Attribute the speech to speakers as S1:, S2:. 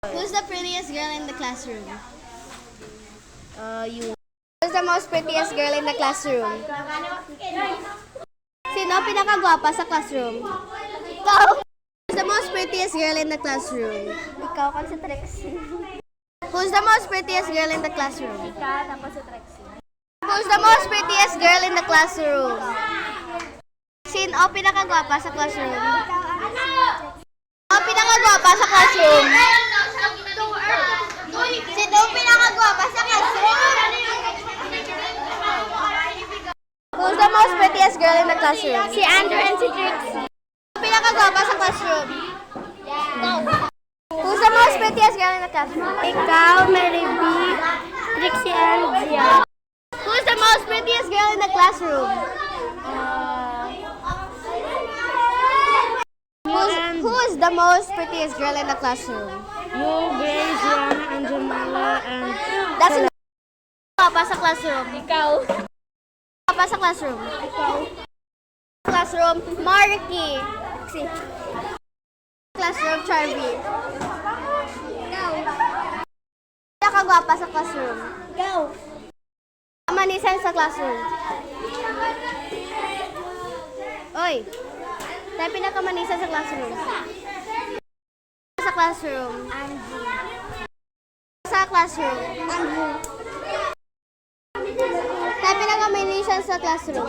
S1: Who's the prettiest girl in the classroom?
S2: You.
S1: Who's the most prettiest girl in the classroom? Sino pinakagwapa sa classroom? Ikaw! Who's the most prettiest girl in the classroom?
S2: Ikaw, kung si Trixie.
S1: Who's the most prettiest girl in the classroom?
S2: Ikaw, tapos si Trixie.
S1: Who's the most prettiest girl in the classroom? Sino pinakagwapa sa classroom? Sino pinakagwapa sa classroom? Sino pinakagwapa sa classroom? Who's the most prettiest girl in the classroom?
S2: Si Andrew and si Trixie.
S1: Sino pinakagwapa sa classroom? Who's the most prettiest girl in the classroom?
S2: Ikaw, Mary B, Trixie, and Zia.
S1: Who's the most prettiest girl in the classroom? Who's the most prettiest girl in the classroom?
S2: You, Grace, Joanna, and Jamala, and...
S1: That's enough. Pa sa classroom.
S2: Ikaw.
S1: Pa sa classroom.
S2: Ikaw.
S1: Classroom, Marky. Classroom, Charby.
S2: Ikaw.
S1: Nakagwapa sa classroom.
S2: Ikaw.
S1: Manisan sa classroom. Oy. Tayo pinakamanisan sa classroom. Sa classroom.
S2: Angie.
S1: Sa classroom.
S2: Andrew.
S1: Tayo pinakamanisan sa classroom.